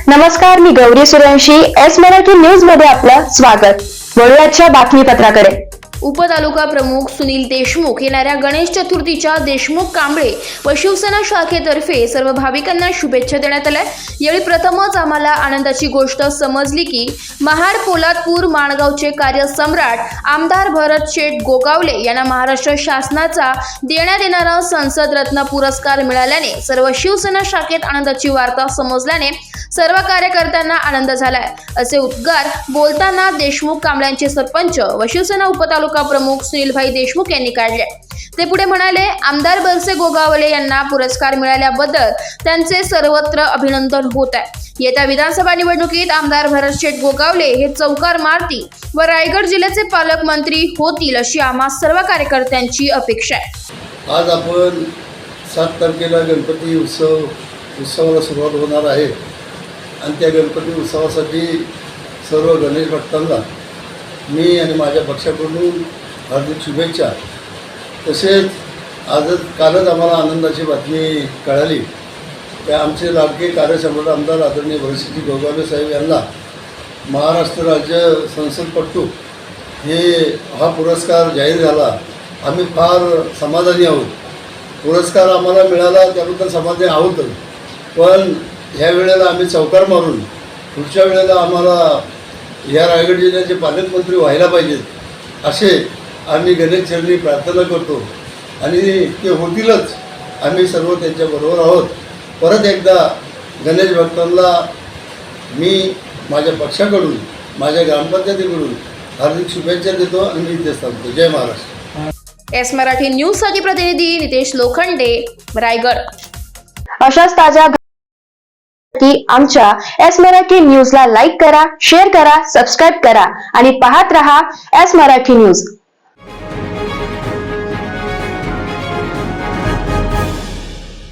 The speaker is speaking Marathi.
नमस्कार, मी गौरी सूर्यवंशी. एस मराठी न्यूज मध्ये आपलं स्वागत. वळूयाच्या बातमीपत्राकडे. उपतालुका प्रमुख सुनील देशमुख येणाऱ्या गणेश चतुर्थीच्या देशमुख कांबळे व शिवसेना शाखेतर्फे सर्व भाविकांना शुभेच्छा देण्यात आल्या. यावेळी प्रथमच आम्हाला आनंदाची गोष्ट समजली की महाड पोलादपूर माणगावचे कार्यसम्राट आमदार भरत शेठ गोगावले यांना महाराष्ट्र शासनाचा देण्यात येणारा संसद रत्न पुरस्कार मिळाल्याने सर्व शिवसेना शाखेत आनंदाची वार्ता समजल्याने सर्व कार्यकर्त्यांना आनंद झालाय, असे उद्गार बोलताना देशमुख कांबळ्यांचे सरपंच व शिवसेना उपतालुका प्रमुख सुनीलभाई देशमुख यांनी काढले. ते पुढे म्हणाले, आमदार बरसे गोगावले यांना पुरस्कार मिळाल्याबद्दल त्यांचे सर्वत्र अभिनंदन होत आहे. येत्या विधानसभा निवडणुकीत आमदार भरत शेठ गोगावले हे चौकार मारतील व रायगड जिल्ह्याचे पालकमंत्री होतील अशी आम्हा सर्व कार्यकर्त्यांची अपेक्षा आहे. आज आपण 7 तारखेला गणपती उत्सवाला सुरुवात होणार आहे आणि त्या गणपती उत्सवासाठी सर्व गणेश भक्तांना मी आणि माझ्या पक्षाकडून हार्दिक शुभेच्छा. तसेच कालच आम्हाला आनंदाची बातमी कळाली की आमचे लाडके कार्यसम्राट आमदार आदरणीय भरतजी गोगावले साहेब यांना महाराष्ट्र राज्य संसदपटू हा पुरस्कार जाहीर झाला. आम्ही फार समाधानी आहोत. पुरस्कार आम्हाला मिळाला त्याबद्दल समाधानी आहोतच, पण ह्या वेळेला आम्ही चौकार मारून पुढच्या वेळेला आम्हाला या रायगड जिल्ह्याचे पालकमंत्री व्हायला पाहिजेत असे आम्ही गणेशचरणी प्रार्थना करतो आणि ते होतीलच. आम्ही सर्व त्यांच्याबरोबर आहोत. परत एकदा गणेश भक्तांना मी माझ्या पक्षाकडून माझ्या ग्रामपंचायतीकडून हार्दिक शुभेच्छा देतो आणि मी इथेच थांबतो. जय महाराष्ट्र. एस मराठी न्यूज साठी प्रतिनिधी नितेश लोखंडे, रायगड. अशाच ताज्या आमच्या एस मराठी न्यूजला लाईक करा, शेअर करा, सबस्क्राईब करा आणि पाहत रहा एस मराठी न्यूज.